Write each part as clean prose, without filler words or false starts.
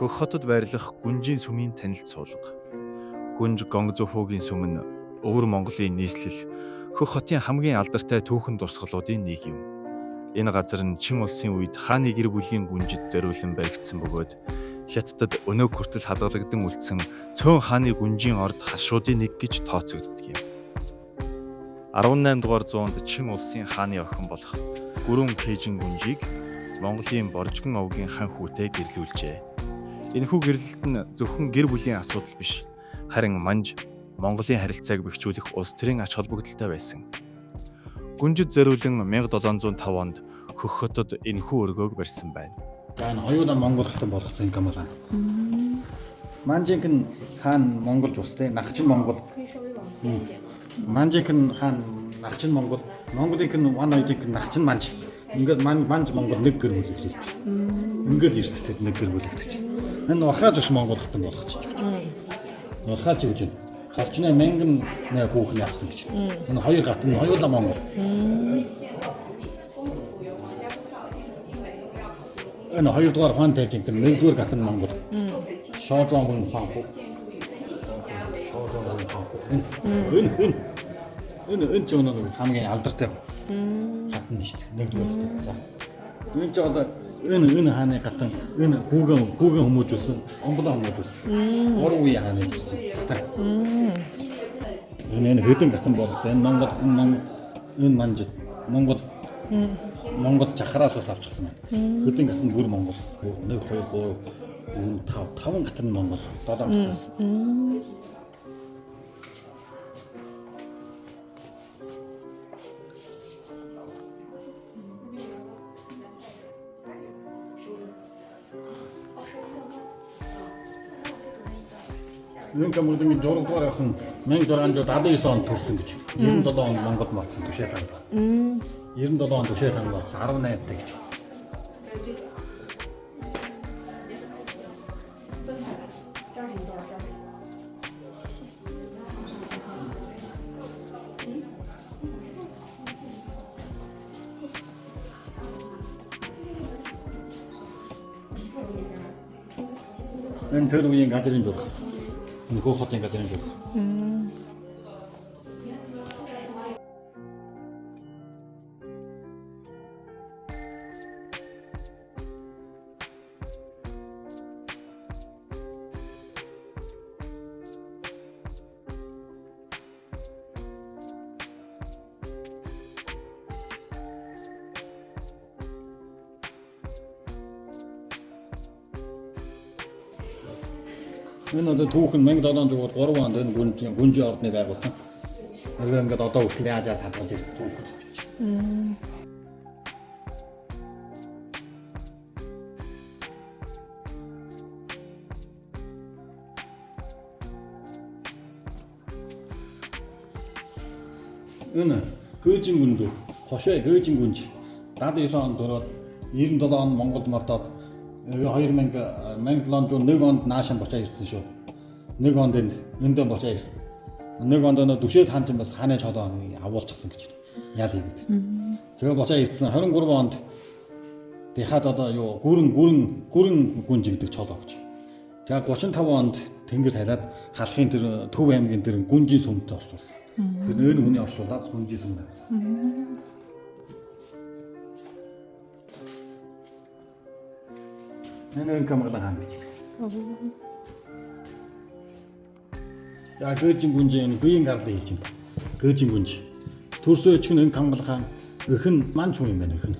Хөх хотод байрлах гүнжийн сүмийн танилт суулга. Гүнж Гонгзухуугийн сүм нь өвөр Монголын нийслэл Хөх хотын хамгийн алдартай түүхэн дурсгалуудын нэг юм. Энэ газар нь Чин улсын үед хааны гэр бүлийн гүнжид зориулан баригдсан бөгөөд Хятадд өнөөг хүртэл хадгалагдан үлдсэн цөөн хааны гүнжийн орд хашуудын нэг гэж тооцогддог юм. 18 дугаар зуунд Чин улсын хааны охин болох Гүрэн Кэжин гүнжийг Монголын Боржгон овгийн хан хүүтэй гэрлүүлжээ. Энэхүү гэрлэлт нь зөвхөн гэр бүлийн асуудал биш, харин манж Монголын харилцааг бэхжүүлэх улс төрийн ач холбогдолтой байсан. Гүнжид зориулан 1705 онд Хөх хотод энэхүү өргөөг барьсан байна. За энэ хоёулаа Монгол хатан болгоцсон юм байна. Манжинхэн хаан Монголж устэй, Нахчин Монгол. Манжинхэн хаан Нахчин Монгол, Монголынхэн ван хоёрын Нахчин манж. Ингээд манж Монгол нэг гэр бүл гэж. Ингээд ирсэд нэг гэр бүл гэж. Энэ урхааж ус Монгол хатан болгочих. Урхаач гэж байна. Халчны мянган нэг хүүхэн явсан гэж. Энэ хоёр гатан хоёулаа Монгол. Энэ хоёрдугаар хаан тайжинт нэгдүгээр гатан Монгол. Шоожон хаан. Энэ ч өнөө хамгийн алдартай гатан нь шүү дээ. Нэгдүгээр гатан. За. Энэ ч одоо энэ хааны гатан энэ хүүгэн хүмүүж үсэн, Монголоо хүмүүж үсэн. Гурван үеийн хааны үсэн. Гатан. Энэ хэдэн гатан болсон. Энэ манж Монгол жахраас ус авчихсан байна. Хэдэн гатан бүр Монгол. 1 2 3 4 5 гатан Монгол. 7 гатанаас. Энэ камерын жургадгаар яхан 1679 онд төрсөн гэж. 97 онд Монголд морцсон Түшээ хаан. 97 онд Түшээ хаан болсон 18 таг гэж. Энэ тэр үеийн газрын жураг. Энэ Хөх хотын газрын жураг. Энэ одоо түүхэн 1703 онд энэ гүнжийн ордны байгуулсан. Тэгээ ингээд одоо хүртэл яаж хадгалж ирсэн түүхэн гэж. Энэ Кэжин гүнж, Хошой Кэжин гүнж 79 онд төрөөд 97 онд Монголд мордоод 2001 онд наашаа бочаа ирсэн шүү. 1 онд эндээ бочаа ирсэн. 1 онд нөө Түшээд хаан ч бас хааны чолоо авуулчихсан гэж. Ял хийгээд. Тэгээ бочаа ирсэн 23 онд Тэхад одоо юу гүрэн гүнж гэдэг чолоо гэж. Тэгээ 35 онд Тэнгэр хайлаад халахын тэр Төв аймгийн тэр гүнжийн сүмд орчуулсан. Тэр энэ хүний орчуулаад гүнжийн сүм байсан. Энэ камерлан хаан гэж. За Кэжин гүнж энэ биеийн гарлын хийж байна. Кэжин гүнж. Төрсөөч нь энэ камерлан хаан өхөн манч хүн юм байна өхөн.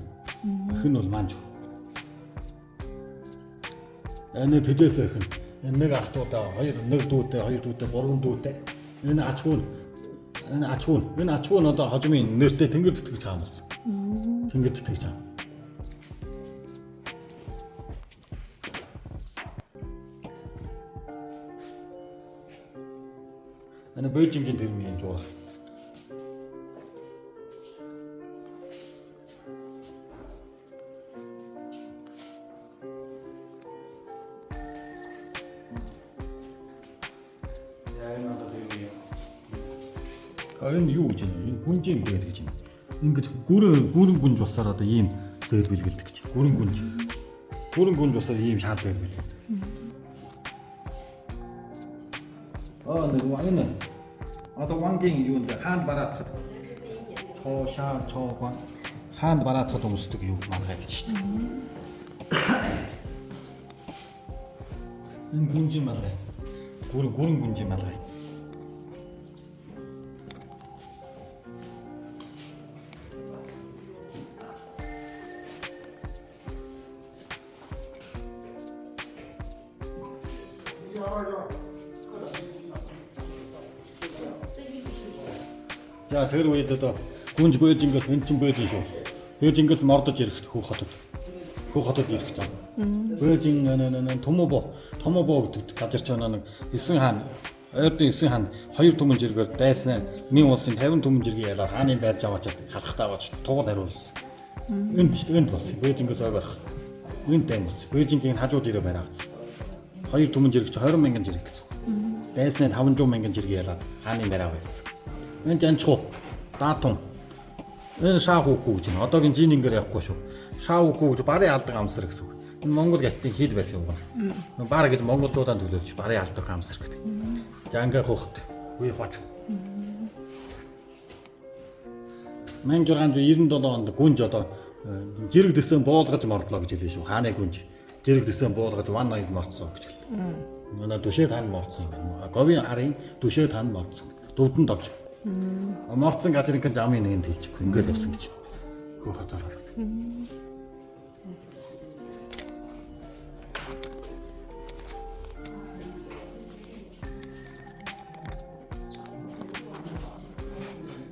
Өхөн бол манч. Энэ тэдээс өхөн. Энэ нэг ах дуудаа, нэг дүүтэй, хоёр дүүтэй, гурван дүүтэй. Энэ ачгүй. Энэ ачгүй нь одоо хожмын нэртэй тэнгэр тэтгэж хаан болсон. Тэнгэр тэтгэж хаан. Энэ Бээжингийн тэрмийн жураг. Энэ юу гэж байна? Энэ гүнжийн дээд гэж байна. Ингээд гүрэн гүнж усаар одоо ийм дээд бэлгэлдэг гэж. Гүрэн гүнж усаар ийм шаад дээд бэлгэлдэг. нэг энэ одоо вангийн юунд хаанд бараадахад чоо хаанд бараадахад өмсдөг юу манхай гэж шүү дээ. Энэ гүнжин малгай. Гүрэн гүнжин малгай. За тэр үед одоо гүнж Бээжингээс эн чин Бээжин шүү. Бээжингээс мордож ирэх Хөх хотод ирэх гэж байна. Бээжин Томобо гэдэг газар ч нэг эсэн хаан ойрдын эсэн хаан 2 түмэн жиргээр дайснаа Мин улсын 50 түмэн жиргээ ялаад хааны байрж аваачаад халахтаа аваач тугал хариулсан. Энд бас Бээжингээс ой барах. Энд даймс. Бээжингийн хажууд ирээ барь авсан. 2 түмэн жирэг чи 20 мянган жирэг гэсэн. Дайснаа 500 мянган жиргээ ялаад хааны байр аваачсан. Энд анчхуу даатун энэ шаахуугүй гэж байна. Одоогийн жинингээр явахгүй шүү. Шаахуугүй гэж барын алдаг амсар гэсэн үг. Энэ Монгол гятны хил байсан юм байна. Бар гэж монголчуудаа төлөөж барын алдаг амсар гэдэг. Жанга хөхт үе хот. 1697 онд гүнж одоо жирэг дэсэн буулгаж мордлоо гэж хэлсэн шүү. Хааны гүнж жирэг дэсэн буулгаж ван ноёд морцсон гэж хэлсэн. Манай Дүшээ таан морцсон юм байна. Говийн арын Дүшээ таан морцсон. Дөвдөнд орж. Морцсон газрын замын нэгэнд хэлчихгүй ингээд явсан гэж. Хөөхөд ороод.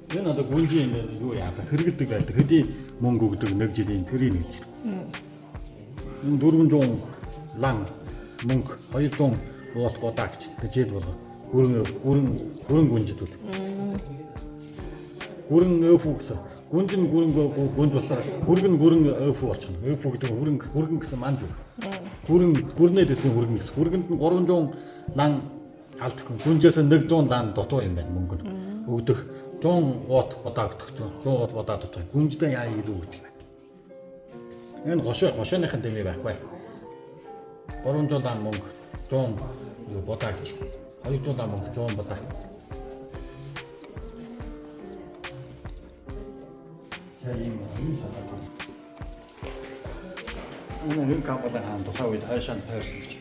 Энэ одоо гүнжийн юу яадаг хэрэгэлдэг байдаг. Хэдий мөнгө өгдөг нэг жилийн тэрийг хэлж байна. Энэ 400 лан мөнгө 200 уут бодаа гэж жишээд болоо. Гүрэн гүнжид бол. Гүрэн өөфүү гэсэн. Гүнж болсоор гүрэн өөфүү болчихно. Өөфүү гэдэг хүргэн гэсэн манж үг. Гүрнээ дэсэн хүргэн гэсэн. Хүргэнд нь 300 лан алдах. Гүнжээс 100 лан дутуу юм байна мөнгө нь. Өгдөх 100 уут бодаа өгдөх. 100 уут бодаа дутуу. Гүнждээ яа илүү өгдөг юм. Энэ хошооныхын дэмий байхгүй. 300 лан мөнгө 100 юу бодаа гэж. 200 лан мөнгө 100 бодаа. Энэ капалаа хаан тухай үед хойшаанд тойрсон гэж.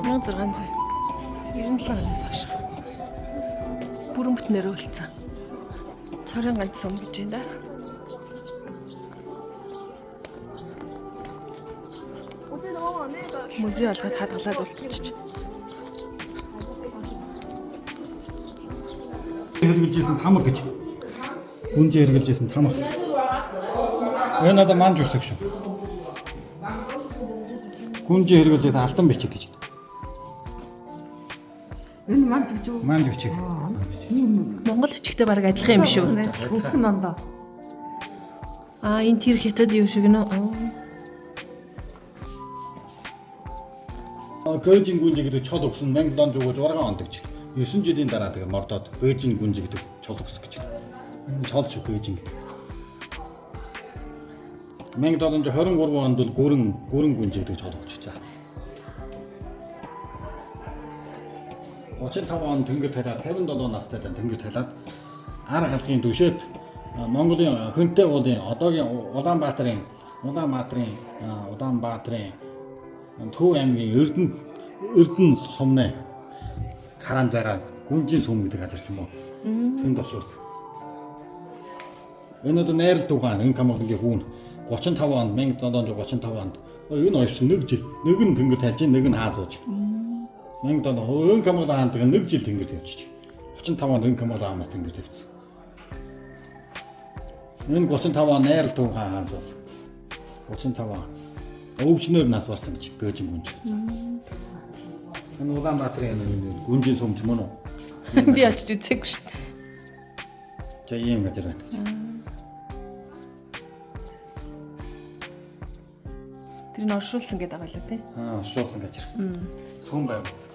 Нөө 600. 97 оноос хойш. Бүрэн бүтнээр өлцсөн. Цорын ганц сум гэж юм даа. Музей олгоод хадгалаад үлдчихэж. Хэрэгжилжсэн тамга гэж. Гүнжээ хэрэгжилжсэн тамга. Энэ одоо манж үсэг шүү. Гүнжээ хэрэгжилжсэн алтан бичиг гэж. Энэ манж гэж үү? Манж бичиг. Монгол бичгтэй баг адилхан юм шүү. Тусган дондоо. Энэ тэр хятад юу шиг нөө. Бээжин гүнж гэдэг чод өгсөн 1706 онд гэж. 9 жилийн дараа тэгээ мордоод Бээжин гүнж гэдэг чод өгс гэж. Чод шүү Бээжин гэдэг. 1723 онд бол гүрэн гүнж гэдэг чод өгч чаа. 35 он тэнгэр талаад 57 настай тэнгэр талаад ар халахын түшээд Монголын хөнтэй уулын одоогийн Улаанбаатарын Төв аймгийн Эрдэнэ сумны хараанд байгаа гүнжийн сүм гэдэг газар ч юм уу. Тэнд оршуулсан. Энэ одоо найрал дугаан энэ Камбогийн хүүн 35 онд 1735 онд энэ хоёр чинь нэг нь тэнгэр тайлж нэг нь хаа сууж. 1700 Камбог хаан тэгээ нэг жил тэнгэр тавьчих. 35 онд энэ Камбог хаанаас тэнгэр тавьчихсан. Энэ 35 он найрал дугаан хаан суусан. 35 он өвчнөр нас барсан гэж Бээжин гүнж. Энэ Улаанбаатарын гүнжийн сүм ч мөн үү? Би очиж үзээгүй шүү дээ. За ийм газар байна гэж. Тэр нь оршуулсан гэдэг байгаа л тий. Оршуулсан газар. Сүм байгуулсан.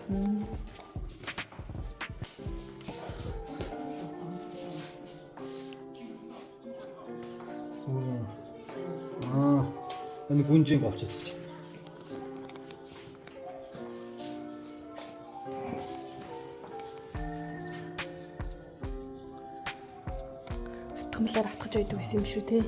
Энэ гүнжийн голчс гэж. Атгамлаар атгаж ойдөг гэсэн юм шүү те.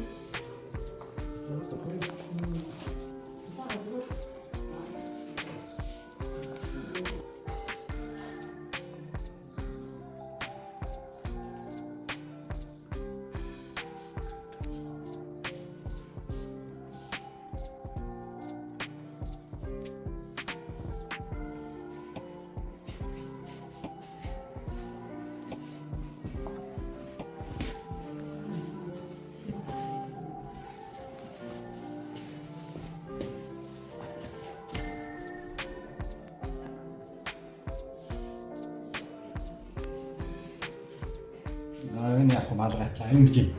Энэ яг малгайч ангиж.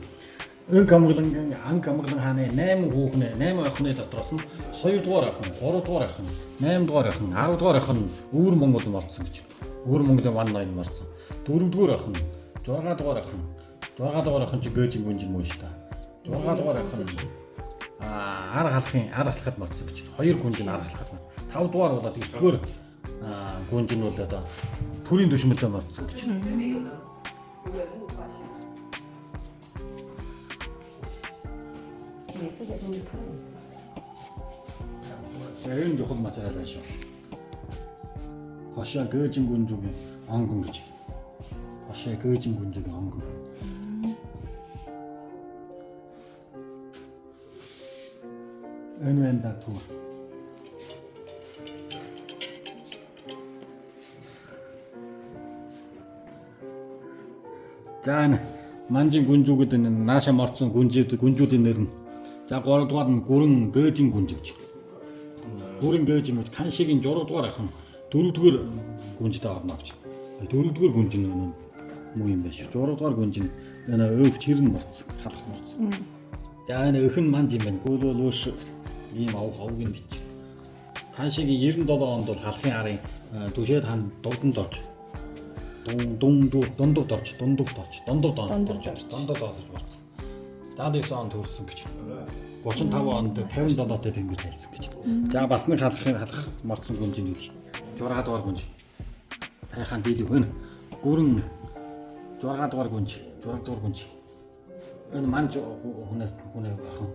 Анг амгалан хааны 8 хүүхнээ 8 охины дотроос нь 2 дугаар охин, 3 дугаар охин, 8 дугаар охин, 10 дугаар охин өвөр Монголд мордсон гэж. Өвөр Монголын ван ноён мордсон. 4 дугаар охин, 6 дугаар охин. 6 дугаар охин чи гөөжин гүнжин мөн шүү дээ. 6 дугаар охин ар халахад мордсон гэж. 2 гүнжин ар халахад. 5 дугаар болоод 9 дугаар гүнжин бол одоо төрийн түшмэлдээ мордсон гэж. Энэ жохол материал шүү. Хашаа гөөжин гүнжүгийн онгон гэж. Хашаа гөөжин гүнжүгийн онгон. Энэ вэнда туу. Гэн манжин гүнжүүгэд энэ нааша морцсон гүнжүүдийн нэр нь за 3 дугаар нь гүрэн гөөжин гүнжигч. Гүрэн гөөжин гэж каншигийн 6 дугаар ахын 4 дугаар гүнжтэй орно гэж. 4 дугаар гүнжин нь муу юм байна шүү. 6 дугаар гүнжин энэ өвч хэрэн морцсон, халах морцсон. За энэ өхөн манж юм байна. Гүлөөш ийм авгийн бич. Каншигийн 97 онд бол халахын арын түшээд хан дурданд орж дундуур орж марцсан. 79 онд төрсөн гэж. 35 онд 57-д тэнгэр хэлсэн гэж. За бас нэг халах марцсан гүнжин гэж. 6 дугаар гүнж. Тайхан дийлүү хөн. Гүрэн 6 дугаар гүнж. Энэ манж хүнээс охин.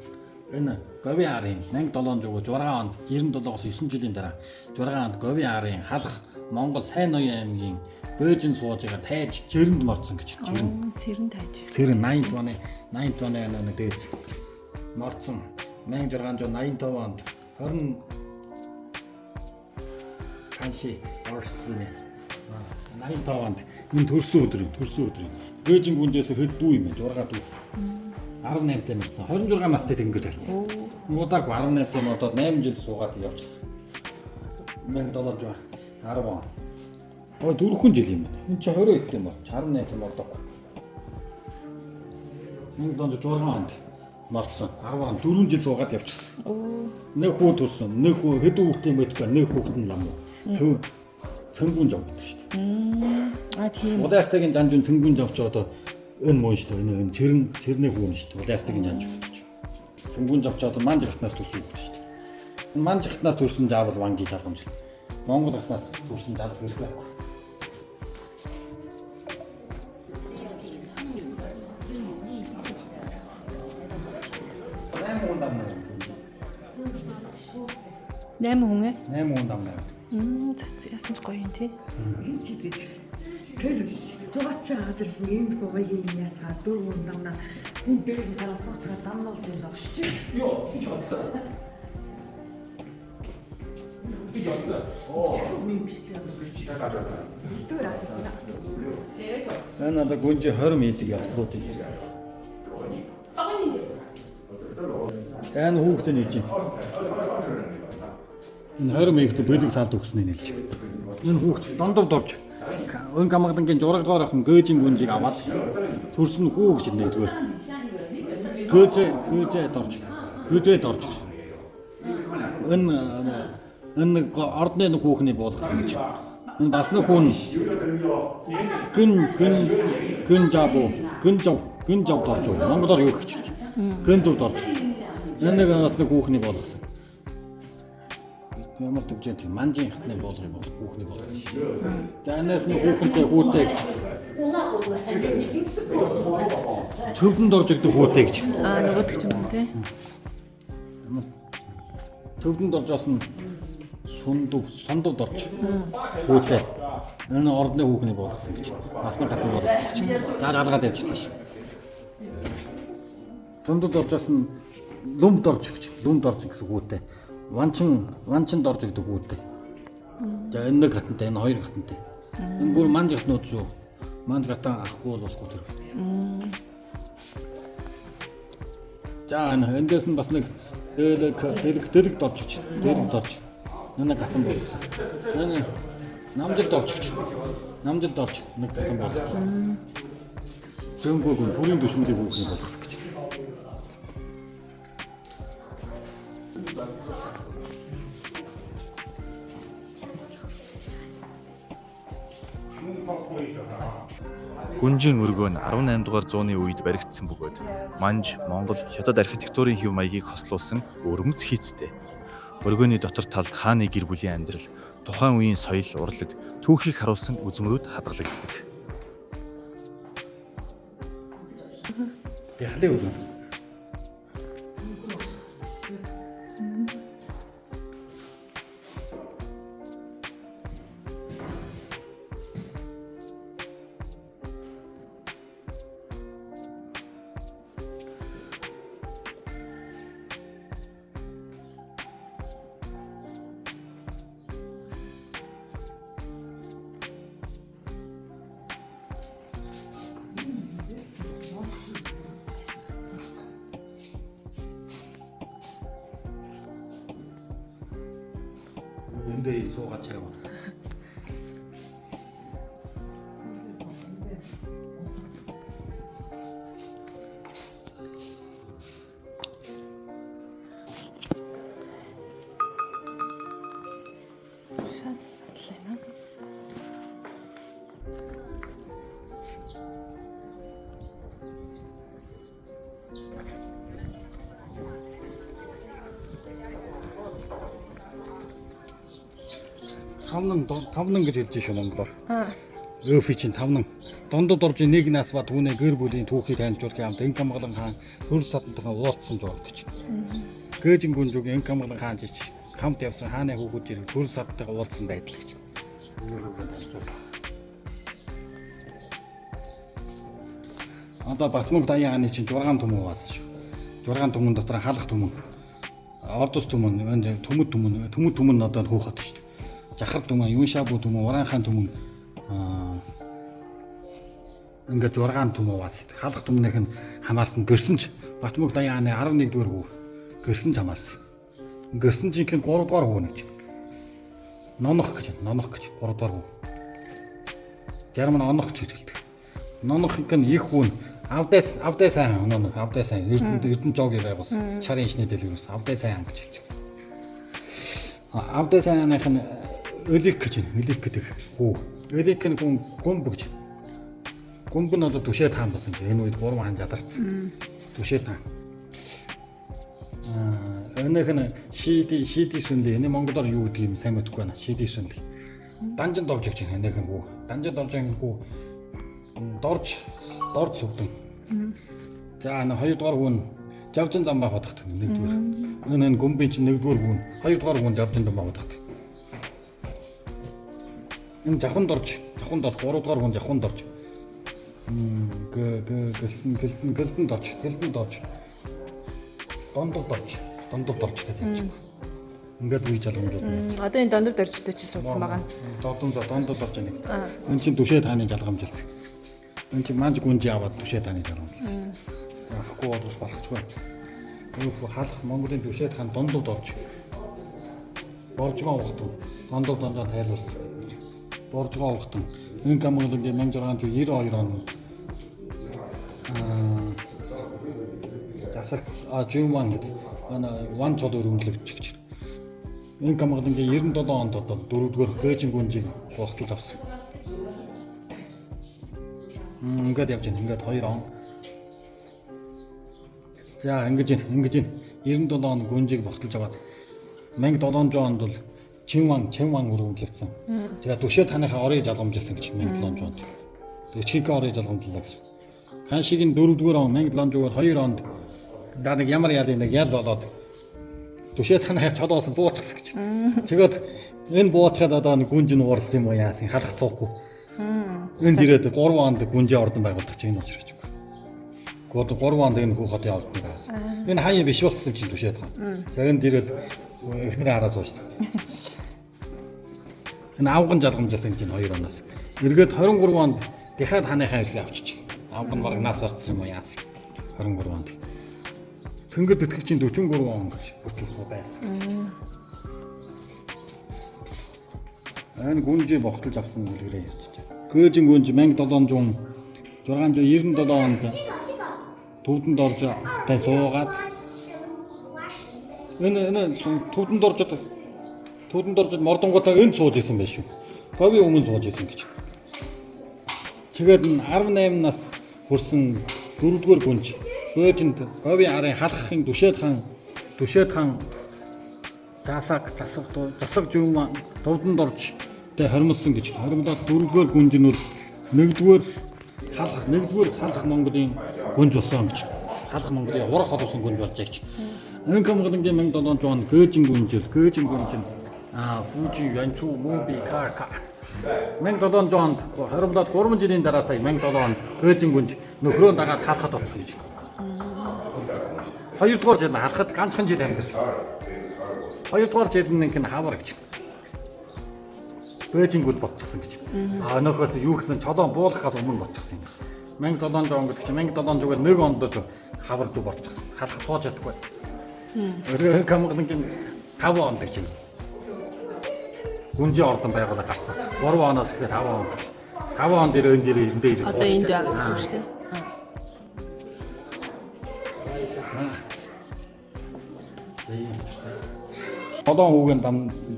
Энэ Говийн арын 1706 онд 97-оос 9 жилийн дараа 6 онд Говийн арын халах Монгол Сайн Ноён аймгийн Бөөжин суужгаа тайж цэрэнд морцсон гэж. Цэрэн тайж. Цэрэн 80 оны нэг дээд морцсон 1685 онд 20 канши орсон. 85 онд энэ төрсөн өдрийн Бөөжин гүнжээс хэд дүү юм бэ? 6 дүү. 18-тай мэрсэн 26 настай тэнгэр талцсан. Удааг 18-тай модод 8 жил суугаад явчихсан. 1710 он. Ой 4 жил юм байна. Энд чи 20 эдтэй морч 18-тай мордог. 1706 онд морцсон 10 он 4 жил суугаад явчихсан. Нэг хүү төрсөн. Нэг хүү хэд хүүхдээ мэдгүй нэг хүүхэд нь лам уу. Цэнгүүн жав гэдэг шүү дээ. Тийм. Удаастагийн жанжун цэнгүүн жавч одоо энэ мөн шүү дээ. Энэ чэрний хүүн шүү дээ. Удаастагийн жанж өгдөж. Цэнгүүн жавч одоо манж гатнаас төрсөн гэдэг шүү дээ. Энэ манж гатнаас төрсөн заавал вангийн шалгамж. Монгол гатнаас төрсөн залах хэрэгтэй байхгүй. Найман хүн ээ? 8 хүн дамнаа. Яасан ч гоё юм тий. Энэ чи тэр зогооч хажирсан юм гоё юм яцгаа 4 хүн дамнаа хүн дээр нь гараа сууцгаа дамнуулж юм авч чи. Йоо, чи чадсан. Би чадсан. Юм биш үү? Тэр асууж байна. Энэ одоо гүнжи 20 мэлиг яслууд юм. Энэ хүүхдээ нээж юм. Энэ 20 мэлигт бэлэг салд өгснэй нэлж. Энэ хүүхд дондов дорж өн камгадангийн 6 дугаар охин гөөжин гүнжийг аваад төрсөн хүү гэж нэгдгээр. Гөөжээ дорж. Энэ ордны хүүхний буулгасан гэж. Энэ бас нэг хүн гүн жав дорж. Монголоор юу гэж хэлэх вэ? Гүн жав дорж. Нэг бас нэг хүүхний болгосон. Ямар төвчтэй тийм манжийн хатны болгох юм бол хүүхний болгосон. За анаас нэг хүүхэнтэй хүүтэй гэж. Төвдөнд орж ирдэг хүүтэй гэж. Нөгөөдөг ч юм уу тий. Төвдөнд орж бас нь сондод орж хүүтэй. Энэ ордны хүүхний болгосон гэж. Насны хатны болгосон гэж. Зааж алгаад явчихдаг ш. Сондод орж бас нь лүмд орж гэж. Лүмд орж гэсэн хүүтэй. Ванчинд орж ирдэг хүүтэй. За энэ нэг хатантай, энэ хоёр хатантай. Энэ бүр манж хатнууд шүү. Манж хатан ахгүй бол болохгүй тэр. За эндээс нь бас нэг дэлгд орж гэж. Дэлгд орж. Нэг хатан болгосон. Энэ намжилд орж гэж. Намжилд орж нэг хатан болгосон. Зөнгөөг нь төрийн төшмөлийг хүүхний болгосон гэж. Гүнжин өргөө нь 18 дугаар зууны үед баригдсан бөгөөд Манж Монгол хятад архитектурын хэв маягийг хослуулсан өргөмц хийцтэй. Өргөөний дотор талд хааны гэр бүлийн амьдрал, тухайн үеийн соёл, урлаг, түүхийг харуулсан үзмрүүд хадгалагддаг. Яхлын өргөн. Эндээ суугаад чаав. Шат сатлаа. Тавнан гэж хэлж шүү монголоор. Өфи чинь тавнан. Дондод орж нэг нас ба түүний гэр бүлийн түүхийг танилцуулах юмд Инк Амгалан хаан хөрс садантайхан уулзсан жоо гэж. Гээжин гүнжиг Инк Амгалан хаан жич хамт явсан хааны хүүхэд зэрэг хөрс садантайхан уулзсан байдал гэж. Одоо Батмунг Даян хааны чинь 6 түмэн баасан шүү. 6 түмэн дотор халах түмэн, ордос түмэн, төмөд түмэн одоо хөөх хот шүү. Жахар түмэн, Юншабу түмэн, Уранхан түмэн ингээд 6 түмэн баасан. Халах түмнийх нь хамаарсан гэрсэн ч Батмунг Даян хааны 11 дугаар хүү гэрсэн ч хамаарсан. Гэрсэн чинь 3 дугаар хүү нэг. Нонох гэж 3 дугаар хүү. Герман онох гэж хэлдэг. Нонохыг нь их хүн авдаа сайн нонох авдаа сайн эрдэнэ жог байгуулс шарын ичний дэлгэрүүлс авдаа сайн гэж хэлж. Авдаа сайных нь элик гэдэг хүү. Элик нь гүмб гэж. Гүмб нь одоо түшээ таан болсон чинь энэ үед 3 хаан задарсан. Түшээ таан. Энийх нь шиди сүнли энэ монголоор юу гэдэг юм сайн мэдэхгүй байна. Шиди сүнли. Данжинд орж гэж энийх нь хүү. Данжинд орж байгаа хүү дорж сүвдэн. За энэ 2 дугаар хүн Жавжин зам байх бодохт 1 дугаар. Энэ гүмбийн чинь 1 дугаар хүн 2 дугаар хүн Жавжин зам байх бодохт. Энэ жахунд орж 3 дугаар хүн жахунд орж. Гэлдэнд орж. Дондод орж гэдэг юм чинь. Ингээд үе жалгамжууд. Одоо энэ дондод оржтой чи суудсан байгаа. Дондод орж байгаа. Энэ чинь түшээ тааны жалгамжилсан. Энэ чинь манж гүнжи аваад түшээ тааны жалгамжилсан. Ахгүй бол болохгүй. Юу халах Монголын түшээ таан дондод орж. Боржгоо ухтан. Дондод тайлуулсан. Боржгоо ухтан. Инк Амгалангийн 1692 он засаг Жуман гэдэг ван чод өргөнлөгч гэж. Инк Амгалангийн 97 онд одоо 4-р Гээжин гүнжийг гуйхталж авсан. Ингээд явж байна. Ингээд 2 он. За ингэж 97 он гүнжийг багталж аваад 1700 онд бол Чинван өргөмжлөгдсөн. Тэгээд Дүшээ таныхаа орыг залгамжилсан гэж 1700 онд. Тэгээд Чикээ орыг залгамжлаа гэсэн. Ханшигийн 4-р он 1700-аар 2 онд нэг ямар ялын нэг ял болоод Дүшээ таныхаа чолоос буучсан гэж. Тэгээд энэ буучгаад одоо нэг гүнж нь уурсан юм уу яасан халах цуухгүй. Энд ирээд 3 онд гүнжээ ордон байгуулдаг чинь энэ учраас. Гэхдээ 3 онд энэ хүү хотын ордон байсан. Энэ хаяа биш болсон чинь Дүшээ таа. За энд ирээд эхнэрээ хараа суучдаг. Энэ авган залгамжсан чинь 2 оноос. Эргээд 23 онд дахиад ханыхаа ирлээ авчиж. Авган бараг нас барцсан юм уу яасан. 23 онд. Тэнгэр тэтгэгчийн 43 он гэж бүртгэх байсан гэж. Энэ гүнжээ бохтолж авсан үлгэрээ ярьчих. Гөөжин гүнж 1797 онд төвдөнд орж тай суугаад энэ төвдөнд орж мордонгуудаа энэ сууж исэн байх шүү. Говийн өмнө сууж исэн гэж. Тэгээд 18 нас хүрсэн 4-р гүнж гөөжинд говийн арын халахын Дүшээд хаан засаг жуум төвдөнд орж тай хоримлсон гэж. Хоримлоод 4-р гүнж нь бол 1-р халах Монголын гүнж болсон гэж. Халах Монголын урах холбосон гүнж болж байгаа гэж. Энэ Монголынгийн 1700 он гөөжин гүнж нь Фужи Янчу Муби Карка 1700 онд хоримлоод 3 жилийн дараа сая 1700 онд гөөжин гүнж нөхрөө дагаад хаалхад оцсон гэж. 2-р жил харахад ганцхан жил амьдэрсэн. 2-р жил нэг нь хавар гэж. Гөөжингүүд болчихсон гэж. Өнөөхөөс юу гэсэн чолоон буулгахаас өмнө болчихсон юм. 1700 он гэдэг чинь 1700-аар 1 онд л хаварж болчихсон. Халах сууж чадахгүй. Өөрөөр Монголынгийн 5 онд гэж юм. Гүнжээ ордон байгуулаад гарсан. 3 оноос ихтэй 5 онд. 5 онд энд ирээ. Одоо энд байгаа гэсэн үг шүү дээ. Олон хүүгийн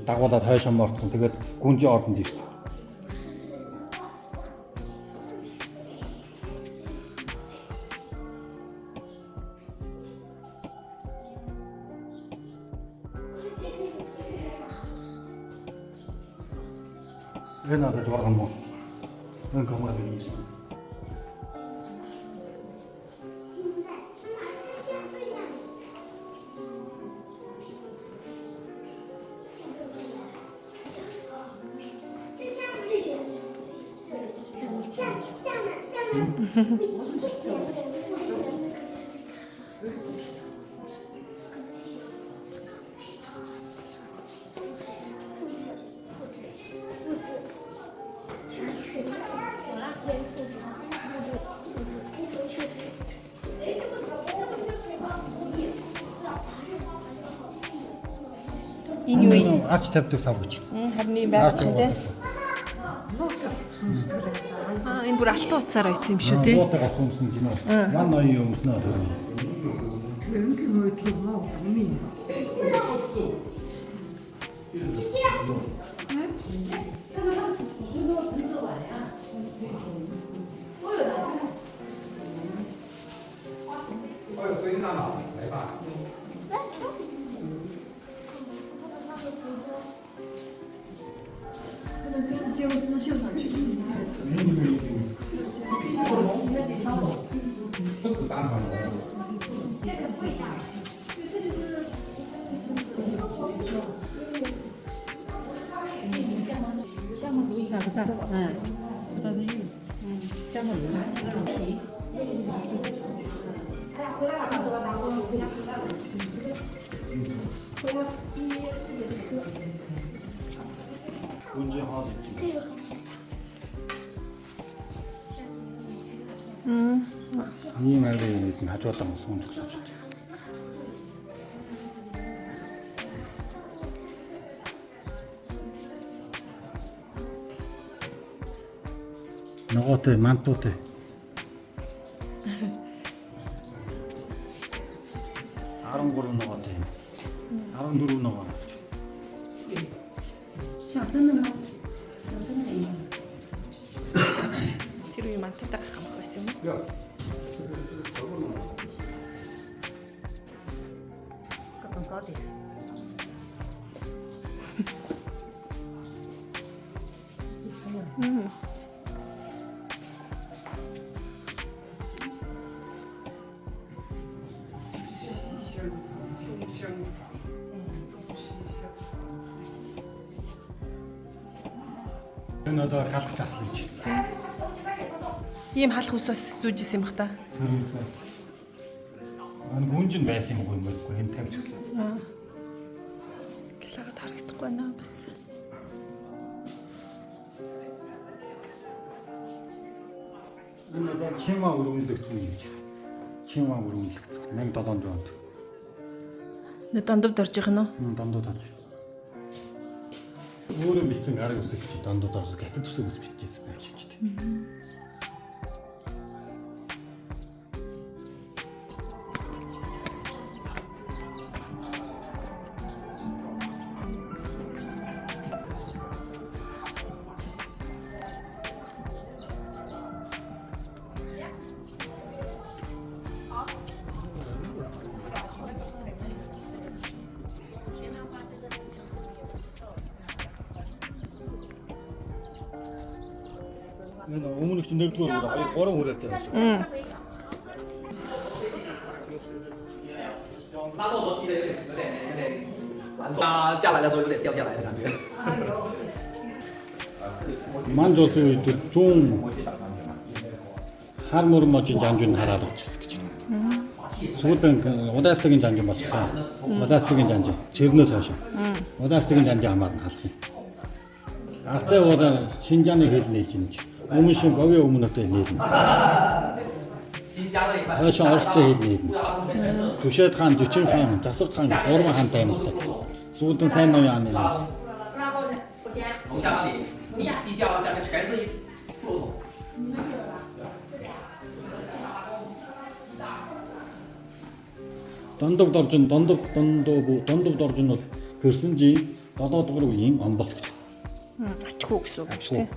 дагуулад хойшоо морцсон. Тэгээд гүнжээ ордонд ирсэн. Энэ надад журган муу. Энэ камерыг ирсэн. Энэ юу юм? Арч тавьдаг сав гэж. Харны байх юм те. Энэ бүр алтан утсаар ойцсон юм шүү те. Луутай гацсан юм уу? Ман ноён өмснөө тэр. Өнгийн хөдлөг маа миний. гүнжээ хоол. Ийм айлын нэг нь хажуулаа сүүн зогсож байна. Ногоотой мантуутай. 13 ногоотой. 14 ногоо. Тэр үе мантуудаа хамах байсан юм уу? có đi. Энэ одоо халах цаслаа гэж. Ийм халах ус бас зүүж исэн юм бах та. Тэрнээс гүнж нь байсан юм уу юм бэ? Хэн тавьчихсан. Гэлээгээд харагдахгүй байна бас. Энэ одоо чимаа өрөмлөгдөх юм гэж. Чимаа өрөмлөгдөх 1700 онд. Нэ дандав дорж их нь уу? Дандууд орж. Өөрөө бичсэн гарын үсэг чи дандууд орж гатад үсэг ус бичижсэн байх шиг ч тийм. Энэ өмнөх чинь нэгдүгээр үрээ 2 3 үрээтэй байна. 拉豆头骑的有点它下来的时候有点掉下来的感觉。 Манж улсын үед зүүн хар мөр можийн жанжууд хараад очсон гэж. Сүүлдэн удаастгийн жанж болчихсон. Удаастгийн жанж чирнээс хойш. Удаастгийн жанж хамаар нь халах юм. Артай удаа Шинжааны хэл нээж юм чи. Өмнө шин говийн өмнөтэй нээлнэ. Хойш Оростой хэл нээлнэ. Түшээд хаан, Жүчин хаан, Засаг хаан, Гурван хаантай юм байна. Сүүлдэн сайн ноён хааны нээс. 楼下那里地窖下面全是一骆驼。 Дондог доржин дондог доржин бол гэрсэн жи 7 дугаар үеийн омбол гэж. Ачхуу гэсэн үг шүү дээ.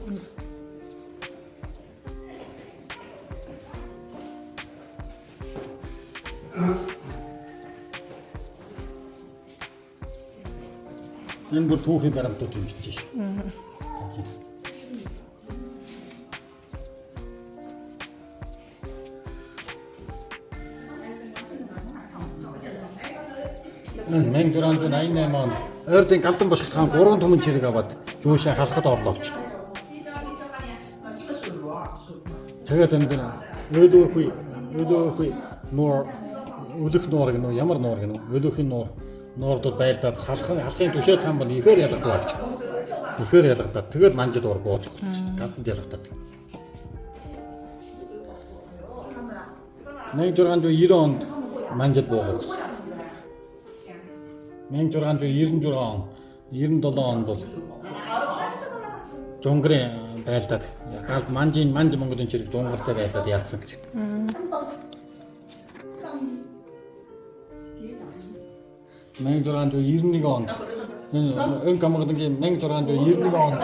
Энэ бүр түүхийн баримтууд юм гэж шүү. Мен 1988 онд Ойрдын Галдан бошгот хаан 3 түмэн чирэг аваад жүүшээ халахад орлооч. Тэгээд энэ өдөөхгүй нуур өдөх нуур гэнэ ямар нуур гэнэ өдөөхийн нуурдууд байлдаад халахын түшээд хаан бол ихээр ялгадаад гэж. Ихээр ялгадаад тэгээд манжид уур бууж өгсөн. Галданд ялгадаад. 1690 онд манжид буугаа өгсөн. 1696 он 97 онд бол Жонгрын байлдаад галд манж Монголын чирэг Жонгартай байлдаад яасан гэж. Мен 1691 онд ön камгалагын 1691 онд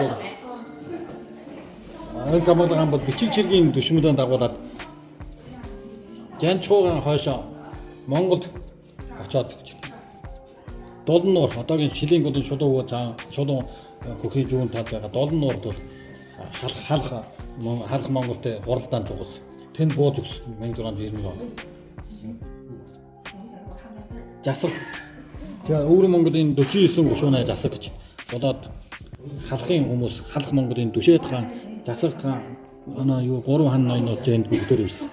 ön камгалагын бол бичиг чиргийн төшмөлөнд дагуулад Жанчхуугийн хойшоо Монголд очоод гэж. Долон нуур одоогийн Шилийн гудын шулуун хөхний зүүн талд байгаа долон нуурд бол халах Монголтой хуралдаанд зугсан. Тэнд бууж өгсөн 1690 онд. Засаг тэгээ өвөр Монголын 49 гушуунаа засаг гэж болоод халахын хүмүүс халах Монголын Дүшээд хаан, Засаг хаан оноо юу 3 хан ноёнууд зэнд бүгдээр ирсэн.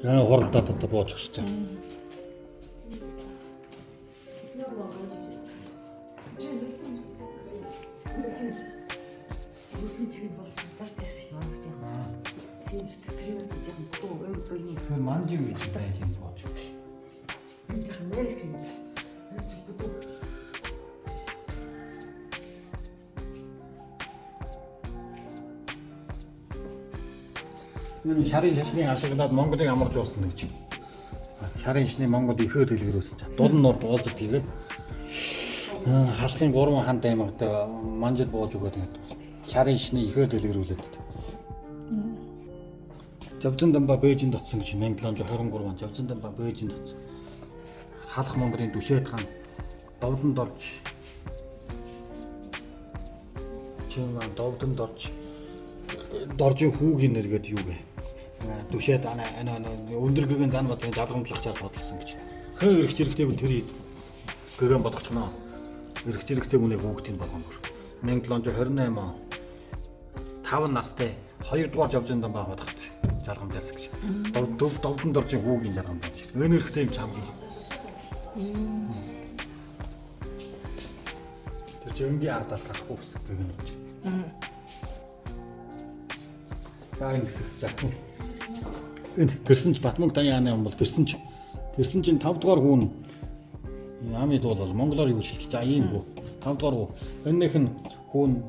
Тэгээ хуралдаад одоо бууж өгсөн. Тэр манжи үеч байж юм бооч. Энэ жах нэрх юм. Энэ шарын шашныг ашиглаад Монголыг амарч уусан гэж. Шарын шашны Монгол ихээр дэлгэрүүлсэн чинь. Дулан нуур уулзалт хийгээд халахын 3 хаан даймагтай манжид бууж өгөөд ингээд. Шарын шашны ихээр дэлгэрүүлээд. Жавзан дамба Бээжинд оцсон гэж 1723 он Жавзан дамба Бээжинд оцсон. Халах Монголын Дүшээд хаан Довдонд орж чимээ довдонд орж доржин хүүгийн нэргээд юу гэ. Түшээд өндөр гэгэн зан бодлын жалгамжлагчаар бодлсон гэж. Хөө эргэж ирэхтэй бол тэр гэгэн бодгоч гэнэ. Эргэж ирэхтэй үнэ хүүхдийн болгоомор. 1728 он 5 настай 2 дугаар жавжин дан баг бодохт жалгамжлсан гэж. Довдонд орж хүүгийн жалгамжлж. Өн эрэхтэй юм чамгийн. Тэр жингийн ардаас гарахгүй гэсэн гэгэн болж. Гайн хэсэг жахна. Энэ гэрсэн ч Батмунг Даяаны юм бол гэрсэн чинь 5 дугаар хүн Ямид бол монголоор юу хэлэх гэж ийм гоо 5 дугаар хүн эннийх нь хүн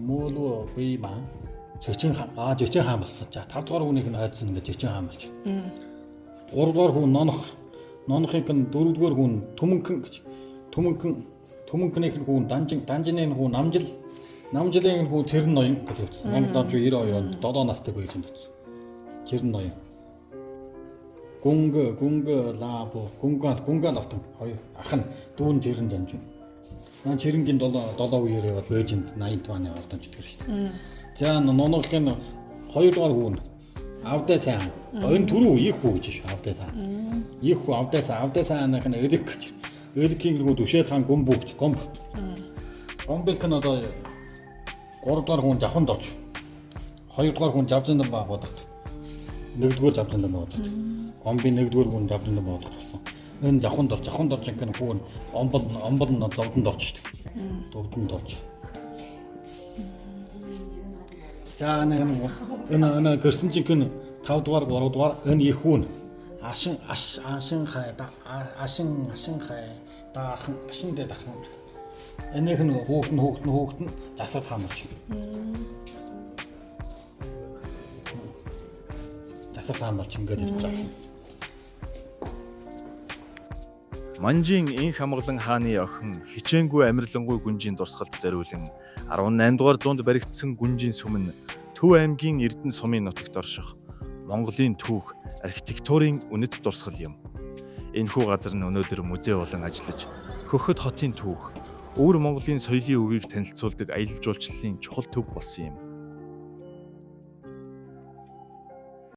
муулуу бийма жичин хаан болсон. За 5 дугаар хүнийх нь хайдсан ингээд жичин хаан болж. 3 дугаар хүн нонохын 4 дугаар хүн төмөнкөн гэж төмөнкнийх нь хүн данжины хүн намжилын хүн Цэрэн ноён гэж явуулсан. 1792 онд 7 настай байж өндсөн. Цэрэн ноён. Гунга лавтан хоёр ах нь дүүн Цэрэн жанжин. Цэрэнгийн 7 үеэр яваад Бээжинд 80 оны олдонч идэгэр шүү дээ. За нонохын 2 дугаар хүн Авдай сайн. Энэ түрүү их хүү гэж шүү Авдай сайн. Их хүү Авдай сайных нь Элик гэж. Эликийн гүн Түшээд хаан гомб гэж гомбик нь одоо 3 дугаар хүн Жавханд орж 2 дугаар хүн Жавжин дан бодогт 1 дугаар Жавжин дан бодогт гомбын 1 дугаар хүн Жавжин дан бодогт болсон. Энэ Жавханд орж инхэн хүн омбол нь Довдонд орж шүү дээ. Довдонд орж. За энэ гэрсэн чинь 5 дугаар 3 дугаар энэ их хүн ашин хай даахан ашин дээр дахин энийх нь хүүхэд нь засаг хаан болж байна. Засаг хаан болж ингээд ирж байгаа. Манжийн инх амгалан хааны охин хичээнгүй амирлангуй гүнжийн дурсгалд зориулан 18 дугаар зуунд баригдсан гүнжийн сүм нь Төв аймгийн Эрдэнэ сумын нутагт орших Монголын түүх архитектурын үнэт дурсгал юм. Энэхүү газар нь өнөөдөр музей болон ажиллаж Хөхөд хотын түүх, өвөр Монголын соёлын өвийг танилцуулдаг аялал жуулчлалын чухал төв болсон юм.